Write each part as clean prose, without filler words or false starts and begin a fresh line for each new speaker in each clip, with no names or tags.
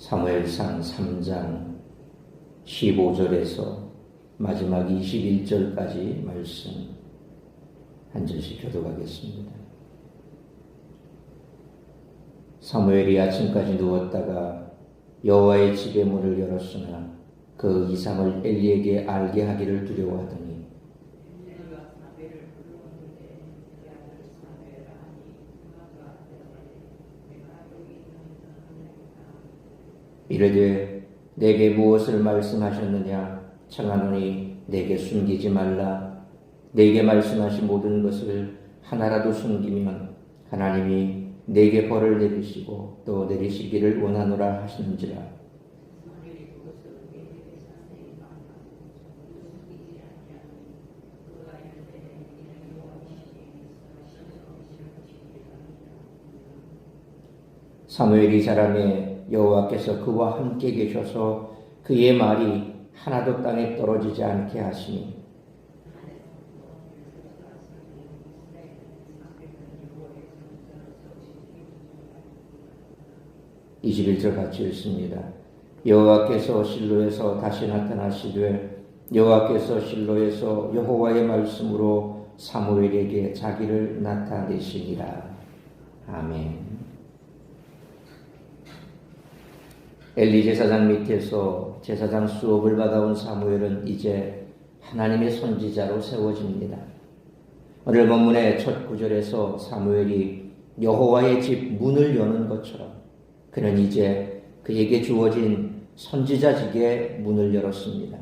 사무엘상 3장 15절에서 마지막 21절까지 말씀 한 절씩 교독하겠습니다. 사무엘이 아침까지 누웠다가 여호와의 집의 문을 열었으나 그 이상을 엘리에게 알게 하기를 두려워하더니 이르되 내게 무엇을 말씀하셨느냐 청하노니 내게 숨기지 말라. 내게 말씀하신 모든 것을 하나라도 숨기면 하나님이 내게 벌을 내리시고 또 내리시기를 원하노라 하시는지라. 사무엘이 자라매 여호와께서 그와 함께 계셔서 그의 말이 하나도 땅에 떨어지지 않게 하시니 21절 같이 읽습니다. 여호와께서 실로에서 다시 나타나시되 여호와께서 실로에서 여호와의 말씀으로 사무엘에게 자기를 나타내시니라. 아멘. 엘리 제사장 밑에서 제사장 수업을 받아온 사무엘은 이제 하나님의 선지자로 세워집니다. 오늘 본문의 첫 구절에서 사무엘이 여호와의 집 문을 여는 것처럼 그는 이제 그에게 주어진 선지자직의 문을 열었습니다.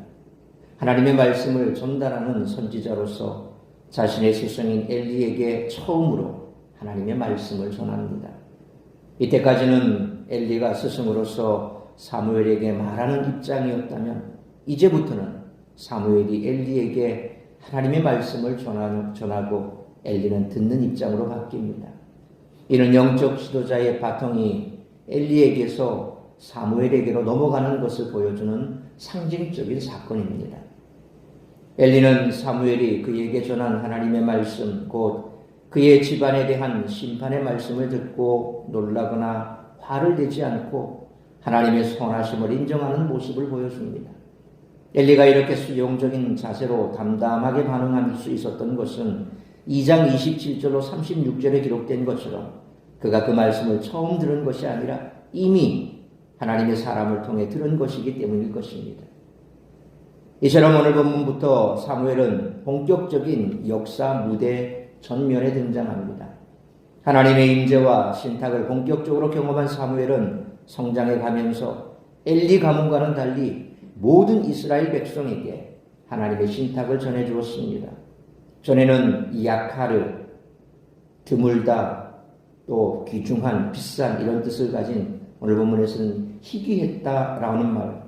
하나님의 말씀을 전달하는 선지자로서 자신의 스승인 엘리에게 처음으로 하나님의 말씀을 전합니다. 이때까지는 엘리가 스승으로서 사무엘에게 말하는 입장이었다면 이제부터는 사무엘이 엘리에게 하나님의 말씀을 전하고 엘리는 듣는 입장으로 바뀝니다. 이는 영적 지도자의 바통이 엘리에게서 사무엘에게로 넘어가는 것을 보여주는 상징적인 사건입니다. 엘리는 사무엘이 그에게 전한 하나님의 말씀, 곧 그의 집안에 대한 심판의 말씀을 듣고 놀라거나 화를 내지 않고 하나님의 선하심을 인정하는 모습을 보여줍니다. 엘리가 이렇게 수용적인 자세로 담담하게 반응할 수 있었던 것은 2장 27절로 36절에 기록된 것처럼 그가 그 말씀을 처음 들은 것이 아니라 이미 하나님의 사람을 통해 들은 것이기 때문일 것입니다. 이처럼 오늘 본문부터 사무엘은 본격적인 역사 무대 전면에 등장합니다. 하나님의 임재와 신탁을 본격적으로 경험한 사무엘은 성장해 가면서 엘리 가문과는 달리 모든 이스라엘 백성에게 하나님의 신탁을 전해 주었습니다. 전에는 약하르, 드물다, 또 귀중한, 비싼 이런 뜻을 가진 오늘 본문에서는 희귀했다라는 말,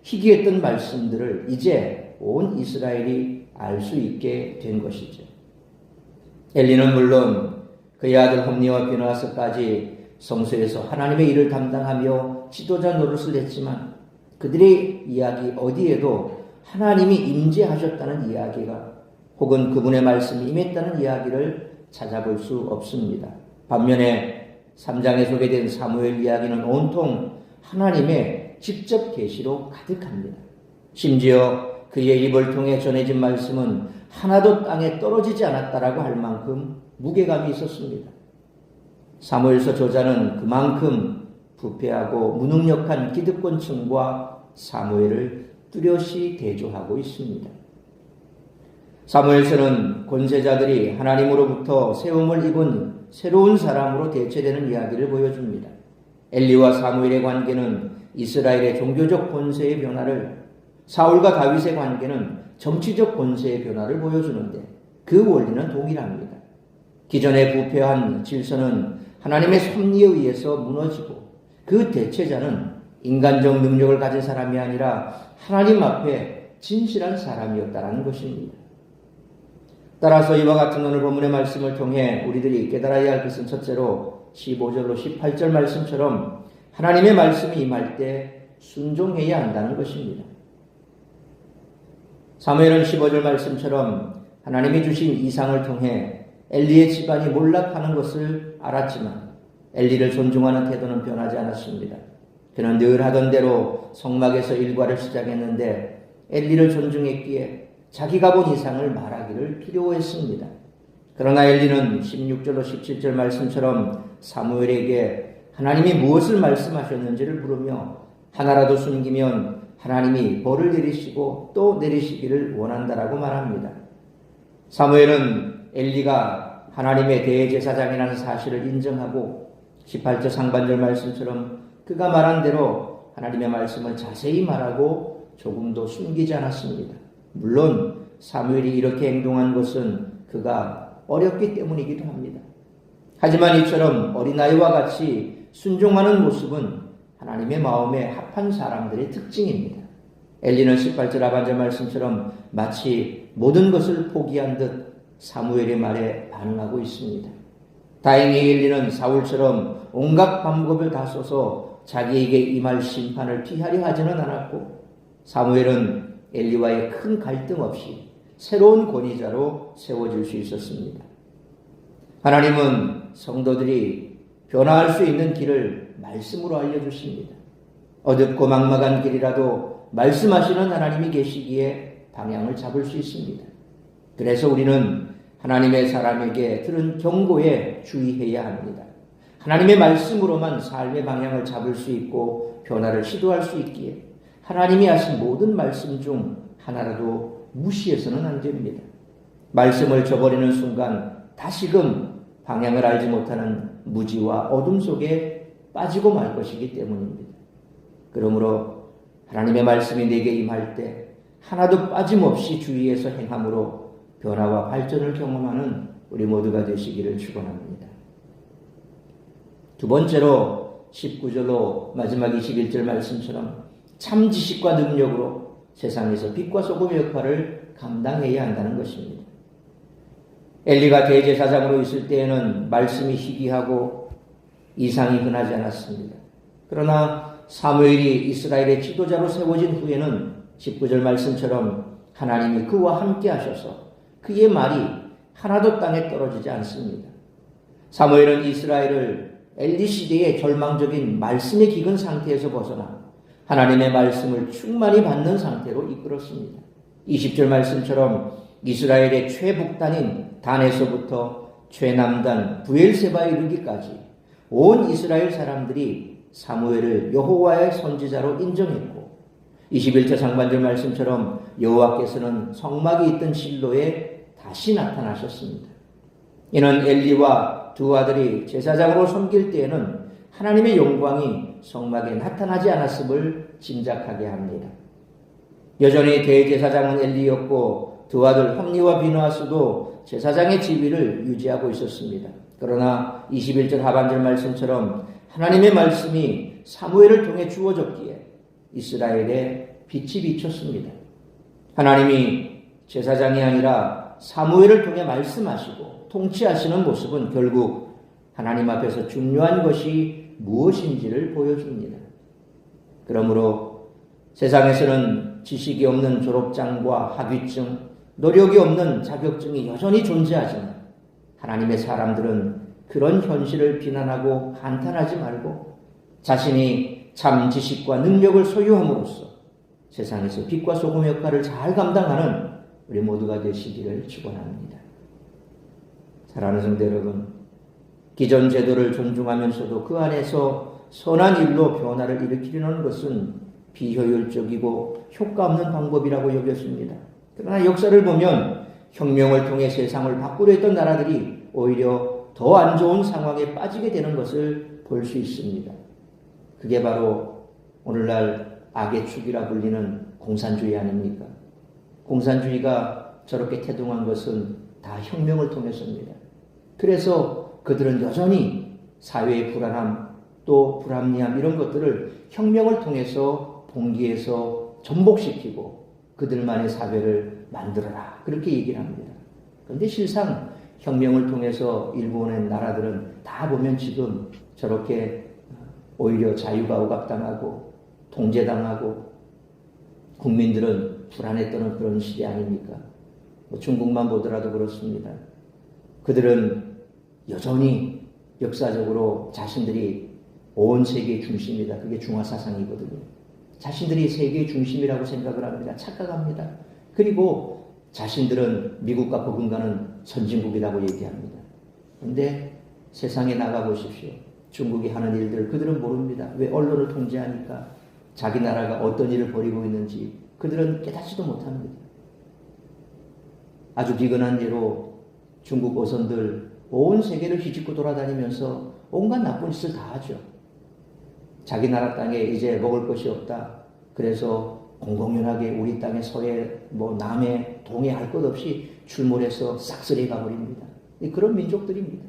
희귀했던 말씀들을 이제 온 이스라엘이 알 수 있게 된 것이죠. 엘리는 물론 그의 아들 홈니와 비느하스까지 성소에서 하나님의 일을 담당하며 지도자 노릇을 했지만 그들의 이야기 어디에도 하나님이 임재하셨다는 이야기가 혹은 그분의 말씀이 임했다는 이야기를 찾아볼 수 없습니다. 반면에 3장에 소개된 사무엘 이야기는 온통 하나님의 직접 계시로 가득합니다. 심지어 그의 입을 통해 전해진 말씀은 하나도 땅에 떨어지지 않았다라고 할 만큼 무게감이 있었습니다. 사무엘서 저자는 그만큼 부패하고 무능력한 기득권층과 사무엘을 뚜렷이 대조하고 있습니다. 사무엘서는 권세자들이 하나님으로부터 세움을 입은 새로운 사람으로 대체되는 이야기를 보여줍니다. 엘리와 사무엘의 관계는 이스라엘의 종교적 권세의 변화를, 사울과 다윗의 관계는 정치적 권세의 변화를 보여주는데 그 원리는 동일합니다. 기존의 부패한 질서는 하나님의 섭리에 의해서 무너지고 그 대체자는 인간적 능력을 가진 사람이 아니라 하나님 앞에 진실한 사람이었다는 것입니다. 따라서 이와 같은 오늘 본문의 말씀을 통해 우리들이 깨달아야 할 것은 첫째로 15절로 18절 말씀처럼 하나님의 말씀이 임할 때 순종해야 한다는 것입니다. 사무엘은 15절 말씀처럼 하나님이 주신 이상을 통해 엘리의 집안이 몰락하는 것을 알았지만 엘리를 존중하는 태도는 변하지 않았습니다. 그는 늘 하던 대로 성막에서 일과를 시작했는데 엘리를 존중했기에 자기가 본 이상을 말하기를 두려워했습니다. 그러나 엘리는 16절로 17절 말씀처럼 사무엘에게 하나님이 무엇을 말씀하셨는지를 물으며 하나라도 숨기면 하나님이 벌을 내리시고 또 내리시기를 원한다라고 말합니다. 사무엘은 엘리가 하나님의 대제사장이라는 사실을 인정하고 18절 상반절 말씀처럼 그가 말한 대로 하나님의 말씀을 자세히 말하고 조금도 숨기지 않았습니다. 물론 사무엘이 이렇게 행동한 것은 그가 어렸기 때문이기도 합니다. 하지만 이처럼 어린아이와 같이 순종하는 모습은 하나님의 마음에 합한 사람들의 특징입니다. 엘리는 18절 하반절 말씀처럼 마치 모든 것을 포기한 듯 사무엘의 말에 반응하고 있습니다. 다행히 엘리는 사울처럼 온갖 방법을 다 써서 자기에게 임할 심판을 피하려 하지는 않았고 사무엘은 엘리와의 큰 갈등 없이 새로운 권위자로 세워질 수 있었습니다. 하나님은 성도들이 변화할 수 있는 길을 말씀으로 알려주십니다. 어둡고 막막한 길이라도 말씀하시는 하나님이 계시기에 방향을 잡을 수 있습니다. 그래서 우리는 하나님의 사람에게 들은 경고에 주의해야 합니다. 하나님의 말씀으로만 삶의 방향을 잡을 수 있고 변화를 시도할 수 있기에 하나님이 하신 모든 말씀 중 하나라도 무시해서는 안 됩니다. 말씀을 저버리는 순간 다시금 방향을 알지 못하는 무지와 어둠 속에 빠지고 말 것이기 때문입니다. 그러므로 하나님의 말씀이 내게 임할 때 하나도 빠짐없이 주의해서 행함으로 변화와 발전을 경험하는 우리 모두가 되시기를 축원합니다. 두 번째로 19절로 마지막 21절 말씀처럼 참 지식과 능력으로 세상에서 빛과 소금의 역할을 감당해야 한다는 것입니다. 엘리가 대제사장으로 있을 때에는 말씀이 희귀하고 이상이 흔하지 않았습니다. 그러나 사무엘이 이스라엘의 지도자로 세워진 후에는 19절 말씀처럼 하나님이 그와 함께 하셔서 그의 말이 하나도 땅에 떨어지지 않습니다. 사무엘은 이스라엘을 엘리 시대의 절망적인 말씀의 기근 상태에서 벗어나 하나님의 말씀을 충만히 받는 상태로 이끌었습니다. 20절 말씀처럼 이스라엘의 최북단인 단에서부터 최남단 브엘세바에 이르기까지 온 이스라엘 사람들이 사무엘을 여호와의 선지자로 인정했고 21절 상반절 말씀처럼 여호와께서는 성막이 있던 실로에 다시 나타나셨습니다. 이는 엘리와 두 아들이 제사장으로 섬길 때에는 하나님의 영광이 성막에 나타나지 않았음을 짐작하게 합니다. 여전히 대제사장은 엘리였고 두 아들 홈니와 비느하스도 제사장의 지위를 유지하고 있었습니다. 그러나 21절 하반절 말씀처럼 하나님의 말씀이 사무엘을 통해 주어졌기에 이스라엘에 빛이 비쳤습니다. 하나님이 제사장이 아니라 사무엘을 통해 말씀하시고 통치하시는 모습은 결국 하나님 앞에서 중요한 것이 무엇인지를 보여줍니다. 그러므로 세상에서는 지식이 없는 졸업장과 학위증, 노력이 없는 자격증이 여전히 존재하지만 하나님의 사람들은 그런 현실을 비난하고 한탄하지 말고 자신이 참 지식과 능력을 소유함으로써 세상에서 빛과 소금의 역할을 잘 감당하는 우리 모두가 되시기를 축원합니다. 사랑하는 성도 여러분, 기존 제도를 존중하면서도 그 안에서 선한 일로 변화를 일으키려는 것은 비효율적이고 효과 없는 방법이라고 여겼습니다. 그러나 역사를 보면 혁명을 통해 세상을 바꾸려 했던 나라들이 오히려 더 안 좋은 상황에 빠지게 되는 것을 볼 수 있습니다. 그게 바로 오늘날 악의 축이라 불리는 공산주의 아닙니까? 공산주의가 저렇게 태동한 것은 다 혁명을 통해서입니다. 그래서 그들은 여전히 사회의 불안함 또 불합리함 이런 것들을 혁명을 통해서 봉기해서 전복시키고 그들만의 사회를 만들어라 그렇게 얘기를 합니다. 그런데 실상 혁명을 통해서 일본의 나라들은 다 보면 지금 저렇게 오히려 자유가 억압당하고 통제당하고 국민들은 불안에 떠는 그런 시대 아닙니까? 중국만 보더라도 그렇습니다. 그들은 여전히 역사적으로 자신들이 온 세계의 중심이다. 그게 중화사상이거든요. 자신들이 세계의 중심이라고 생각을 합니다. 착각합니다. 그리고 자신들은 미국과 버금가는 선진국이라고 얘기합니다. 그런데 세상에 나가보십시오. 중국이 하는 일들 그들은 모릅니다. 왜? 언론을 통제하니까 자기 나라가 어떤 일을 벌이고 있는지 그들은 깨닫지도 못합니다. 아주 비근한 예로 중국 어선들 온 세계를 휘짓고 돌아다니면서 온갖 나쁜 짓을 다 하죠. 자기 나라 땅에 이제 먹을 것이 없다. 그래서 공공연하게 우리 땅에 서해, 남해, 동해 할 것 없이 출몰해서 싹쓸이 가버립니다. 그런 민족들입니다.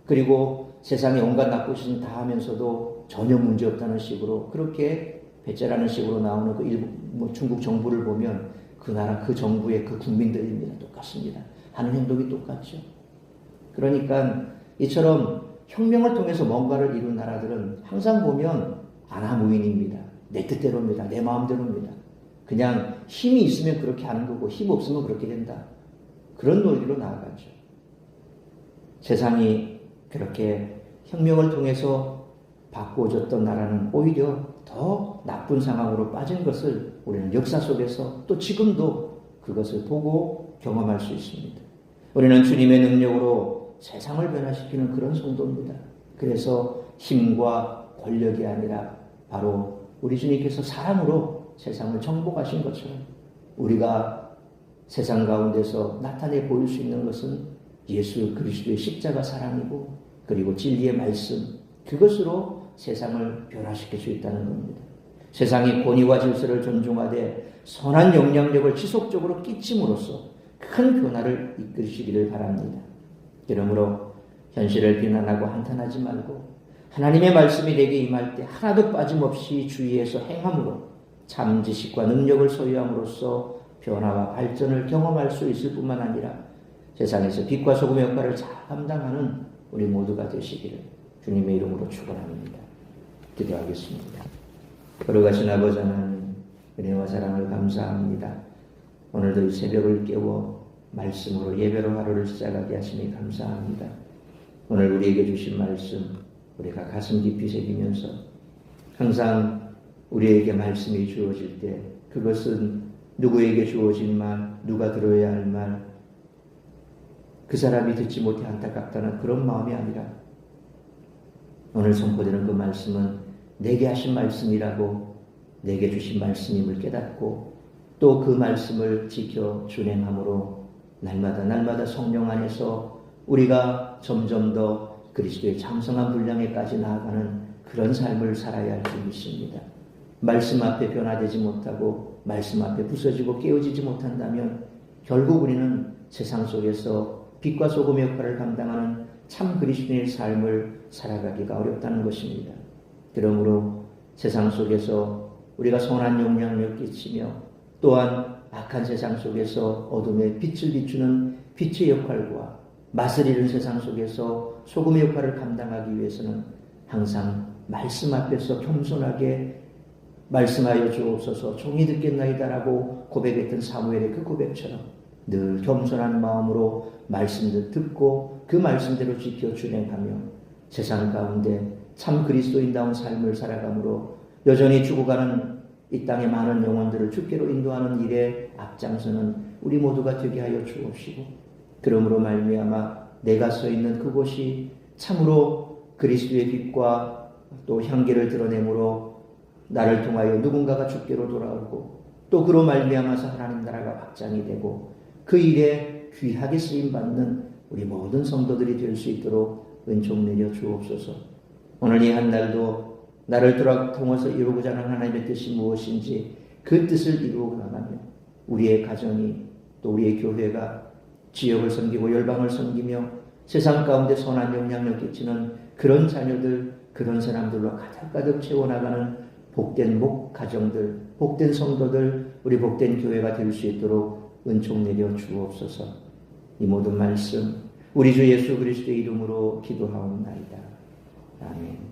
그리고 세상에 온갖 나쁜 짓을 다 하면서도 전혀 문제 없다는 식으로 그렇게 배째라는 식으로 나오는 그 중국 정부를 보면 그 나라 그 정부의 그 국민들입니다. 똑같습니다. 하는 행동이 똑같죠. 그러니까 이처럼 혁명을 통해서 뭔가를 이룬 나라들은 항상 보면 안하무인입니다. 내 뜻대로입니다. 내 마음대로입니다. 그냥 힘이 있으면 그렇게 하는 거고 힘 없으면 그렇게 된다. 그런 논리로 나아가죠. 세상이 그렇게 혁명을 통해서 바꾸어졌던 나라는 오히려 더 나쁜 상황으로 빠진 것을 우리는 역사 속에서 또 지금도 그것을 보고 경험할 수 있습니다. 우리는 주님의 능력으로 세상을 변화시키는 그런 성도입니다. 그래서 힘과 권력이 아니라 바로 우리 주님께서 사랑으로 세상을 정복하신 것처럼 우리가 세상 가운데서 나타내 보일 수 있는 것은 예수 그리스도의 십자가 사랑이고 그리고 진리의 말씀 그것으로 세상을 변화시킬 수 있다는 겁니다. 세상이 권위와 질서를 존중하되 선한 영향력을 지속적으로 끼침으로써 큰 변화를 이끌으시기를 바랍니다. 그러므로 현실을 비난하고 한탄하지 말고 하나님의 말씀이 내게 임할 때 하나도 빠짐없이 주의해서 행함으로 참 지식과 능력을 소유함으로써 변화와 발전을 경험할 수 있을 뿐만 아니라 세상에서 빛과 소금의 역할을 잘 감당하는 우리 모두가 되시기를 주님의 이름으로 축원합니다. 기도하겠습니다. 거룩하신 아버지 하나님 은혜와 사랑을 감사합니다. 오늘도 이 새벽을 깨워 말씀으로 예배로 하루를 시작하게 하시니 감사합니다. 오늘 우리에게 주신 말씀 우리가 가슴 깊이 새기면서 항상 우리에게 말씀이 주어질 때 그것은 누구에게 주어진 말, 누가 들어야 할 말, 그 사람이 듣지 못해 안타깝다는 그런 마음이 아니라 오늘 선포되는 그 말씀은 내게 하신 말씀이라고 내게 주신 말씀임을 깨닫고 또 그 말씀을 지켜 준행함으로 날마다 성령 안에서 우리가 점점 더 그리스도의 장성한 분량에까지 나아가는 그런 삶을 살아야 할 줄 믿습니다. 말씀 앞에 변화되지 못하고 말씀 앞에 부서지고 깨어지지 못한다면 결국 우리는 세상 속에서 빛과 소금의 역할을 감당하는 참 그리스도의 삶을 살아가기가 어렵다는 것입니다. 그러므로 세상 속에서 우리가 선한 영향력을 끼치며 또한 악한 세상 속에서 어둠의 빛을 비추는 빛의 역할과 맛을 잃은 세상 속에서 소금의 역할을 감당하기 위해서는 항상 말씀 앞에서 겸손하게 말씀하여 주옵소서 종이 듣겠나이다라고 고백했던 사무엘의 그 고백처럼 늘 겸손한 마음으로 말씀을 듣고 그 말씀대로 지켜 준행하며 세상 가운데 참 그리스도인다운 삶을 살아가므로 여전히 죽어가는 이 땅의 많은 영혼들을 주께로 인도하는 일에 앞장서는 우리 모두가 되게 하여 주옵시고 그러므로 말미암아 내가 서 있는 그곳이 참으로 그리스도의 빛과 또 향기를 드러내므로 나를 통하여 누군가가 주께로 돌아오고 또 그로 말미암아서 하나님 나라가 확장이 되고 그 일에 귀하게 쓰임받는 우리 모든 성도들이 될 수 있도록 은총 내려 주옵소서. 오늘 이 한 날도 나를 통해서 이루고자 하는 하나님의 뜻이 무엇인지 그 뜻을 이루어 나가며 우리의 가정이 또 우리의 교회가 지역을 섬기고 열방을 섬기며 세상 가운데 선한 영향력 끼치는 그런 자녀들 그런 사람들로 가득가득 채워나가는 복된 가정들 복된 성도들 우리 복된 교회가 될 수 있도록 은총 내려 주옵소서. 이 모든 말씀 우리 주 예수 그리스도의 이름으로 기도하옵나이다. 아멘.